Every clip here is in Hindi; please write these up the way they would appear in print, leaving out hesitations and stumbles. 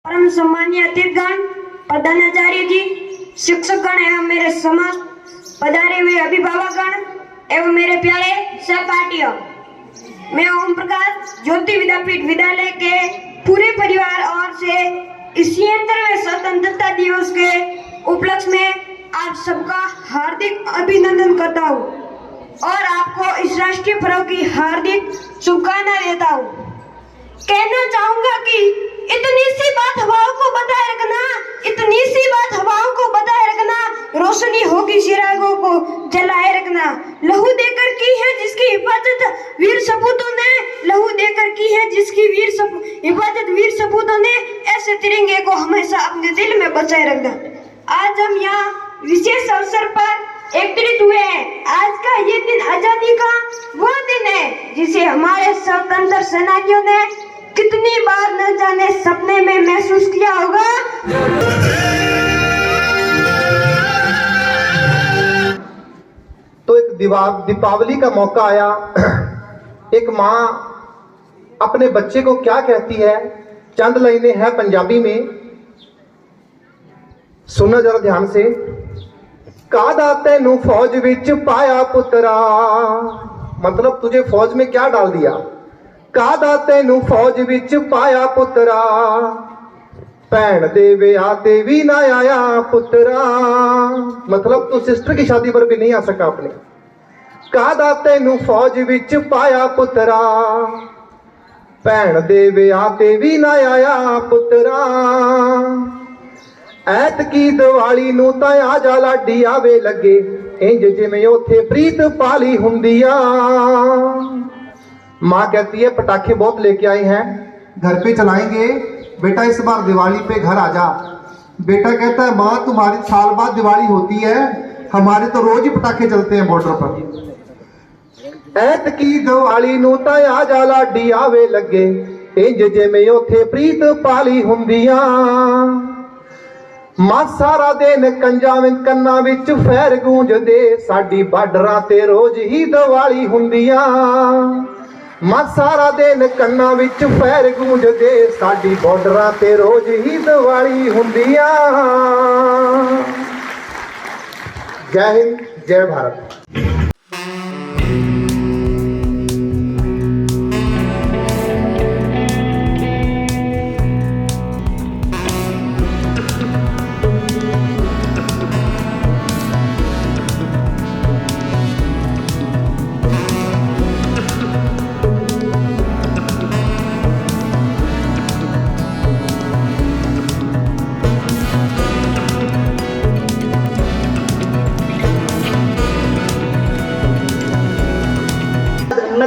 परम सम्मानीय अतिथिगण, प्रधानाचार्य जी, शिक्षकगण एवं मेरे समस्त पधारे हुए अभिभावकगण एवं मेरे प्यारे सहपाठियों, मैं ओम प्रकाश ज्योति विद्यापीठ विद्यालय के पूरे परिवार और से इस 76वें स्वतंत्रता दिवस के उपलक्ष्य में आप सबका हार्दिक अभिनंदन करता हूँ और आपको इस राष्ट्रीय पर्व की हार्दिक शुभकामनाएं देता हूँ। कहना चाहूंगा कि इतनी सी बात हवाओं को बताए रखना, इतनी सी बात हवाओं को बताए रखना, रोशनी होगी चिरागों को जलाए रखना। लहू देकर की है जिसकी हिफाजत वीर सपूतों ने, लहू देकर की है जिसकी हिफाजत वीर सपूतों ने, ऐसे तिरंगे को हमेशा अपने दिल में बचाए रखना। आज हम यहाँ विशेष अवसर पर एकत्रित हुए हैं। आज का ये दिन आजादी का वो दिन है जिसे हमारे स्वतंत्र सेनानियों ने कितनी बार न जाने सपने में महसूस किया होगा। तो एक दीपावली का मौका आया, एक माँ अपने बच्चे को क्या कहती है, चंद लाइनें हैं पंजाबी में, सुनना जरा ध्यान से। कादा तेनू फौज विच पाया पुत्रा, मतलब तुझे फौज में क्या डाल दिया। कादा तेनू फौज विच पाया पुत्रा, भैन दे विआह ते भी ना आया पुत्रा, मतलब तू सिस्टर की शादी पर भी नहीं आ सका अपने। कादा तेनू फौज विच पाया पुत्रा, भैन दे विआह ते भी ना आया पुत्रा। ऐतकी दिवाली नूं तां आ जा लाडी आवे लगे, इंज जिवें ओथे प्रीत पाली हुंदी आ। माँ कहती है पटाखे बहुत लेके आए हैं, घर पे चलाएंगे, बेटा इस बार दिवाली पे घर आ जा। बेटा कहता है माँ तुम्हारी साल बाद दिवाली होती है, हमारे तो रोज ही पटाखे चलते हैं बॉर्डर पर। ऐतकी दिवाली नूं तां आ जा लाडी आवे लगे, इंज जिवें ओथे प्रीत पाली हुंदी आ। मां सारा दिन कंना विच फैर गूंजदे, साडी बार्डरां ते रोज ही दिवाली हुंदी आ। मां सारा दिन कन्ना विच फैर गूंजदे, साडी बॉर्डरां ते रोज ही दिवाली हुंदी आ। जय हिंद, जय भारत।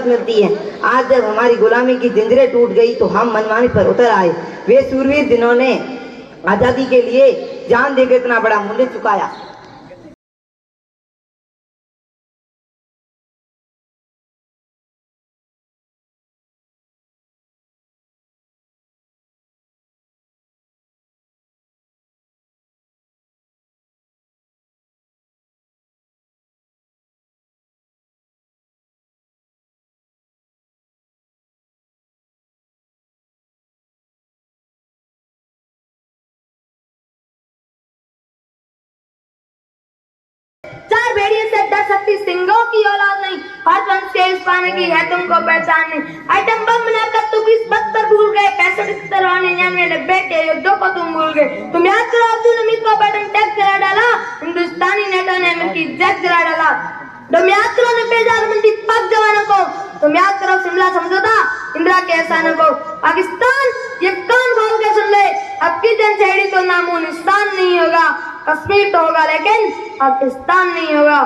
मिलती है। आज जब हमारी गुलामी की जंजीरें टूट गई तो हम मनमानी पर उतर आए। वे सूरवीर जिन्होंने आजादी के लिए जान देकर इतना बड़ा मूल्य चुकाया। चार भेड़िए से डर सकती सिंगों की औलाद नहीं, हर वंश के इस पाने की है तुमको पहचान नहीं। आइटम बम बनाकर तुम 20-72 भूल गए, 65-93-99 के युद्धों को तुम भूल गए। तुम याद करो अब्दुल हमीद को पैटर्न टैक्स गिरा डाला, हिंदुस्तानी नेता ने अमेरिकी जेट गिरा डाला। तुम याद करो 90,000 बंदी पाक जवानों को, तुम याद करो शिमला समझौता, इंदिरा के एहसानों को। पाकिस्तान ये कान खोल के सुन ले, अब की जनशहरी तो नामो निशान नहीं होगा। कश्मीर तो होगा लेकिन पाकिस्तान नहीं होगा।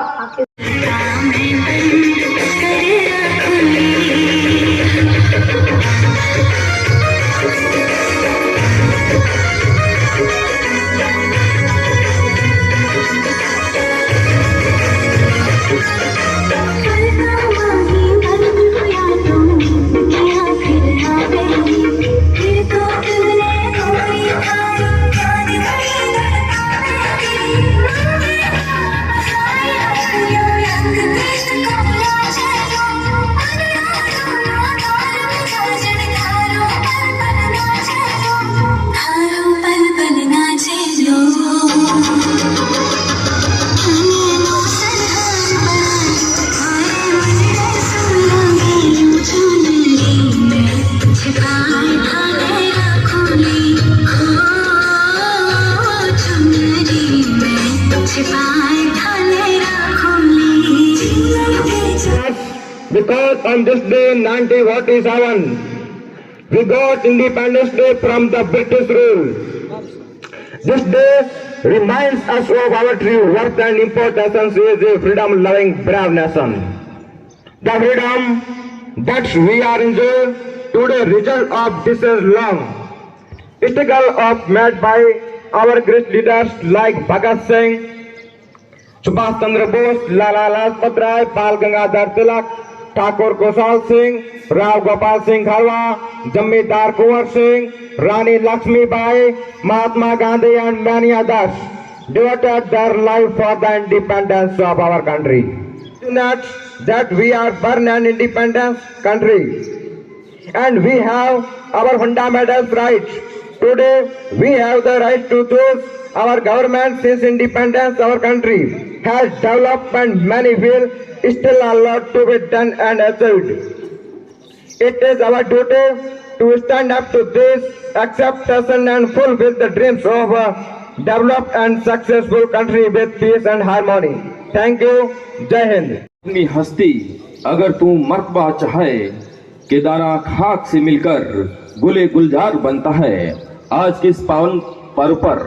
Yeah. on this day 1947, we got Independence Day from the British rule. This day reminds us of our true worth and importance as a freedom-loving, brave nation. The freedom that we are enjoying today result of this long struggle of made by our great leaders like Bhagat Singh, Subhash Chandra Bose, Lala Lajpat Rai, Bal Gangadhar Tilak, Thakur Gosal Singh, Rao Gopal Singh Khalwa, Jamidar Kunwar Singh, Rani Lakshmi Bai, Mahatma Gandhi and many others devoted their life for the independence of our country. That we are born an independent country and we have our fundamental rights. Today we have the right to choose our government. Since independence our country has developed and many feel still a lot to be done and achieved. It is our duty to stand up to this acceptation and fulfill the dreams of a developed and successful country with peace and harmony. Thank you. Jai Hind. अपनी हस्ती अगर तू मर्तबा चाहे कि दाना खाक से मिलकर गुले गुलजार बनता है। आज के इस पावन पर्व पर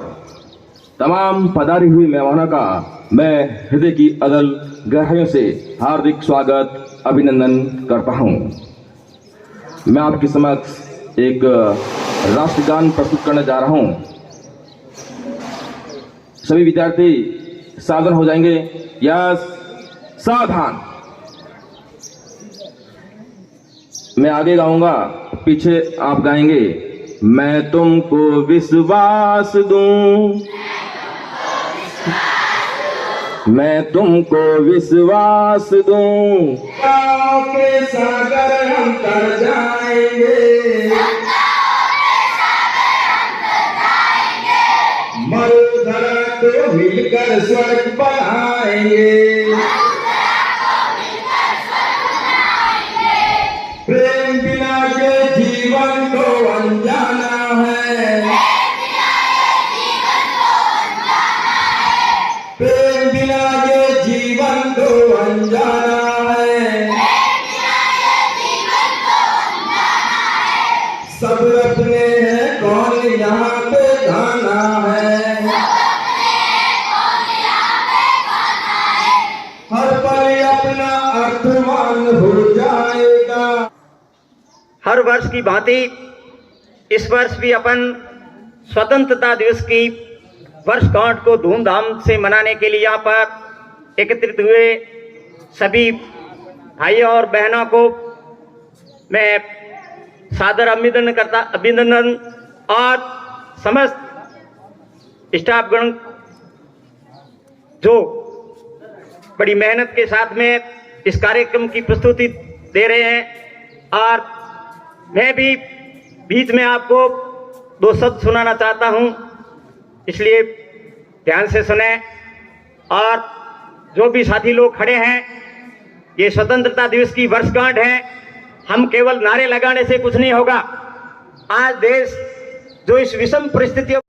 तमाम पधारी हुई मेहमानों का मैं हृदय की अदल गहराइयों से हार्दिक स्वागत अभिनंदन करता हूं। मैं आपके समक्ष एक राष्ट्रगान प्रस्तुत करने जा रहा हूं। सभी विद्यार्थी सावधान हो जाएंगे। यस, सावधान। मैं आगे गाऊंगा, पीछे आप गाएंगे। मैं तुमको विश्वास दूं, मैं तुमको विश्वास दूं, के सागर हम तर जाएंगे, मरुधरा को मिलकर स्वर्ग बनाएंगे, प्रेम बिना के जीवन को अनजाना है, प्रेम बिना के जीवन को अनजाना है, सब अपने हैं कौन यहाँ पे गाना है, हर पल अपना अर्थवान हो जाएगा। हर वर्ष की भांति इस वर्ष भी अपन स्वतंत्रता दिवस की वर्षगांठ को धूमधाम से मनाने के लिए यहाँ पर एकत्रित हुए सभी भाइयों और बहनों को मैं सादर अभिनंदन और समस्त स्टाफगण जो बड़ी मेहनत के साथ में इस कार्यक्रम की प्रस्तुति दे रहे हैं। और मैं भी बीच में आपको दो शब्द सुनाना चाहता हूं, इसलिए ध्यान से सुने। और जो भी साथी लोग खड़े हैं, ये स्वतंत्रता दिवस की वर्षगांठ है। हम केवल नारे लगाने से कुछ नहीं होगा। आज देश जो इस विषम परिस्थितियों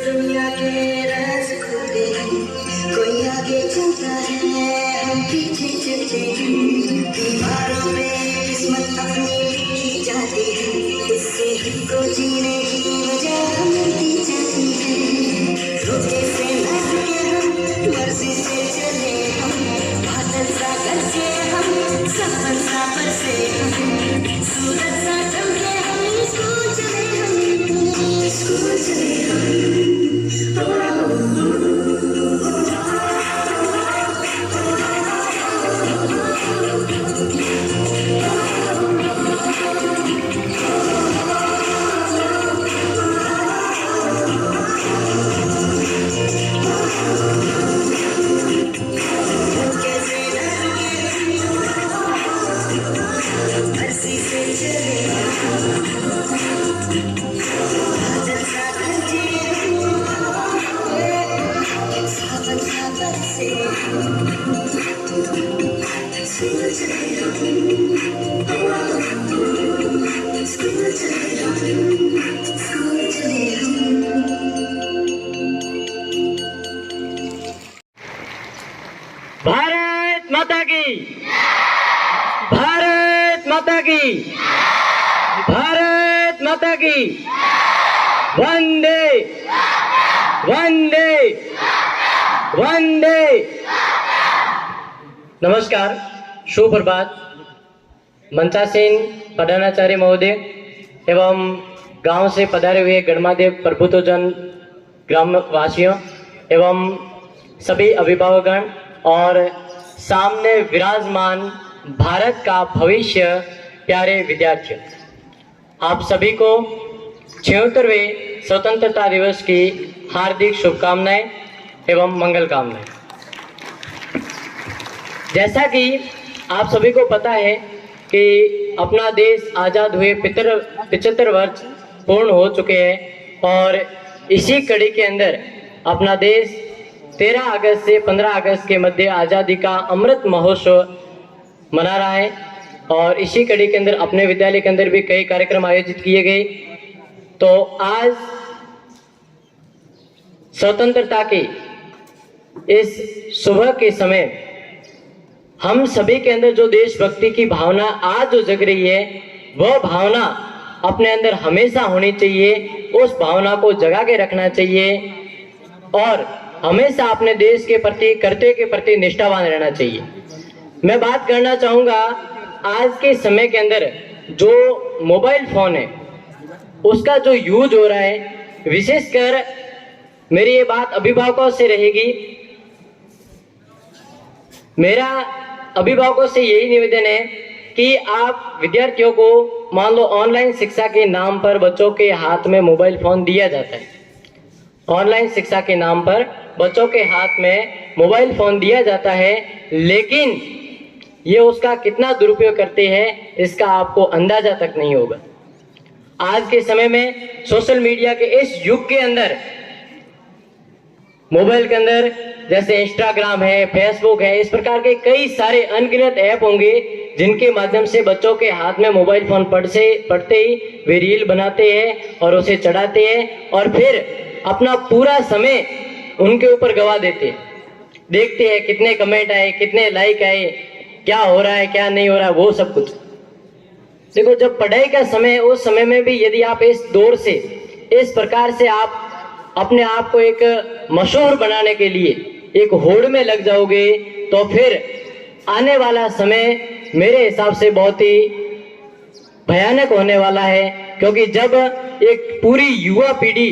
दुनिया के राज खुले कोई आगे चलता है हम पीछे चलते हैं दीवारों पे किस्मत अपनी लिखी जाती है इससे हमको जीने की वजह मिलती जाती है रोके से न रुके हम मर्जी से चले हम बादल सा करके हम सफर सा बरसे हम सूरज सा चमके हम स्कूल चले हम स्कूल चले हम, स्कूल चले हम, स्कूल चले हम। भारत माता की, भारत माता की, भारत माता की, वंदे वंदे वंदे। नमस्कार, शुभ प्रभात। मंचासीन प्रधानाचार्य महोदय एवं गांव से पधारे हुए गणमान्य प्रबुद्धजन, ग्रामवासियों एवं सभी अभिभावकगण और सामने विराजमान भारत का भविष्य प्यारे विद्यार्थियों, आप सभी को 76वें स्वतंत्रता दिवस की हार्दिक शुभकामनाएं एवं मंगल कामनाएं। जैसा कि आप सभी को पता है कि अपना देश आज़ाद हुए 75 वर्ष पूर्ण हो चुके हैं और इसी कड़ी के अंदर अपना देश 13 अगस्त से 15 अगस्त के मध्य आज़ादी का अमृत महोत्सव मना रहा है और इसी कड़ी के अंदर अपने विद्यालय के अंदर भी कई कार्यक्रम आयोजित किए गए। तो आज स्वतंत्रता के इस सुबह के समय हम सभी के अंदर जो देशभक्ति की भावना आज जो जग रही है, वह भावना अपने अंदर हमेशा होनी चाहिए। उस भावना को जगा के रखना चाहिए और हमेशा अपने देश के प्रति, कर्तव्य के प्रति निष्ठावान रहना चाहिए। मैं बात करना चाहूँगा, आज के समय के अंदर जो मोबाइल फ़ोन है उसका जो यूज हो रहा है, विशेषकर मेरी ये बात अभिभावकों से रहेगी। मेरा अभिभावकों से यही निवेदन है कि आप विद्यार्थियों को, मान लो ऑनलाइन शिक्षा के नाम पर बच्चों के हाथ में मोबाइल फ़ोन दिया जाता है, ऑनलाइन शिक्षा के नाम पर बच्चों के हाथ में मोबाइल फ़ोन दिया जाता है, लेकिन ये उसका कितना दुरुपयोग करते हैं इसका आपको अंदाजा तक नहीं होगा। आज के समय में सोशल मीडिया के इस युग के अंदर मोबाइल के अंदर जैसे इंस्टाग्राम है, फेसबुक है, इस प्रकार के कई सारे अनगिनत ऐप होंगे जिनके माध्यम से बच्चों के हाथ में मोबाइल फोन पड़ते ही वे रील बनाते हैं और उसे चढ़ाते हैं और फिर अपना पूरा समय उनके ऊपर गवा देते हैं। देखते हैं कितने कमेंट आए, कितने लाइक आए, क्या हो रहा है, क्या नहीं हो रहा है, वो सब कुछ। देखो, जब पढ़ाई का समय है, उस समय में भी यदि आप इस दौर से, इस प्रकार से आप अपने आप को एक मशहूर बनाने के लिए एक होड़ में लग जाओगे, तो फिर आने वाला समय मेरे हिसाब से बहुत ही भयानक होने वाला है। क्योंकि जब एक पूरी युवा पीढ़ी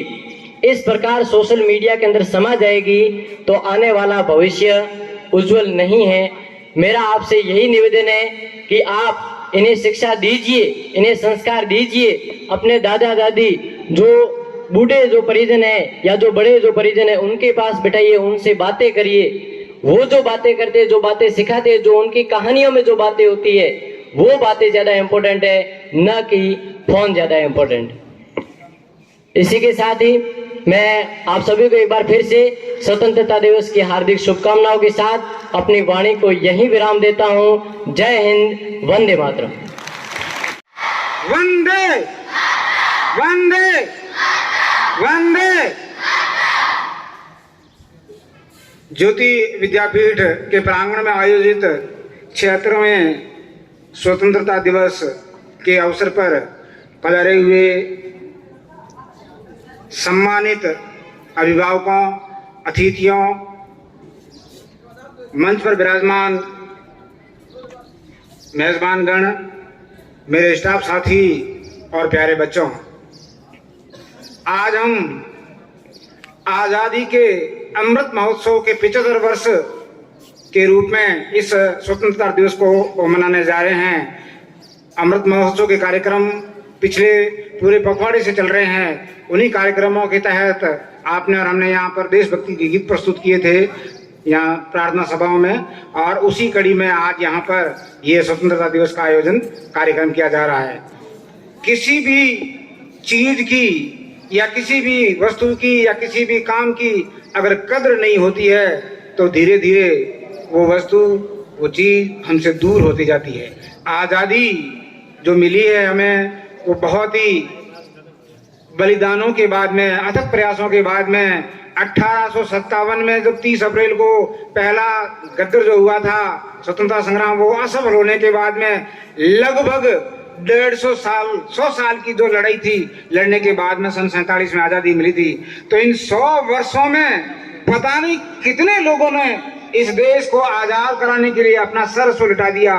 इस प्रकार सोशल मीडिया के अंदर समा जाएगी तो आने वाला भविष्य उज्जवल नहीं है। मेरा आपसे यही निवेदन है कि आप इन्हें शिक्षा दीजिए, इन्हें संस्कार दीजिए। अपने दादा दादी, जो बूढ़े जो परिजन है या जो बड़े जो परिजन है, उनके पास बिठाइए, उनसे बातें करिए। वो जो बातें करते, जो बातें सिखाते, जो उनकी कहानियों में जो बातें होती है, वो बातें ज्यादा इंपॉर्टेंट है, न कि फोन ज्यादा इंपॉर्टेंट। इसी के साथ ही मैं आप सभी को एक बार फिर से स्वतंत्रता दिवस की हार्दिक शुभकामनाओं के साथ अपनी वाणी को यहीं विराम देता हूं। जय हिंद, वंदे मातरम। वंदे वंदे वंदे। ज्योति विद्यापीठ के प्रांगण में आयोजित 76वें स्वतंत्रता दिवस के अवसर पर पधारे हुए सम्मानित अभिभावकों, अतिथियों, मंच पर विराजमान मेजबानगण, मेरे स्टाफ साथी और प्यारे बच्चों, आज हम आज़ादी के अमृत महोत्सव के 75 वर्ष के रूप में इस स्वतंत्रता दिवस को मनाने जा रहे हैं। अमृत महोत्सव के कार्यक्रम पिछले पूरे पखवाड़े से चल रहे हैं। उन्हीं कार्यक्रमों के तहत आपने और हमने यहाँ पर देशभक्ति के गीत प्रस्तुत किए थे यहाँ प्रार्थना सभाओं में, और उसी कड़ी में आज यहाँ पर ये स्वतंत्रता दिवस का आयोजन कार्यक्रम किया जा रहा है। किसी भी चीज की या किसी भी वस्तु की या किसी भी काम की अगर कद्र नहीं होती है तो धीरे धीरे वो वस्तु, वो चीज़ हमसे दूर होती जाती है। आज़ादी जो मिली है हमें, वो बहुत ही बलिदानों के बाद में, अथक प्रयासों के बाद में 1857 में जब 30 अप्रैल को पहला गद्दर जो हुआ था स्वतंत्रता संग्राम, वो असफल होने के बाद में लगभग 150 साल 100 साल की जो लड़ाई थी, लड़ने के बाद में सन 47 में आज़ादी मिली थी। तो इन 100 वर्षों में पता नहीं कितने लोगों ने इस देश को आजाद कराने के लिए अपना सर्वस्व लुटा दिया।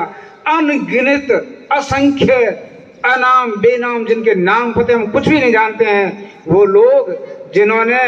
अनगिनत असंख्य अनाम बेनाम, जिनके नाम पते हम कुछ भी नहीं जानते हैं, वो लोग जिन्होंने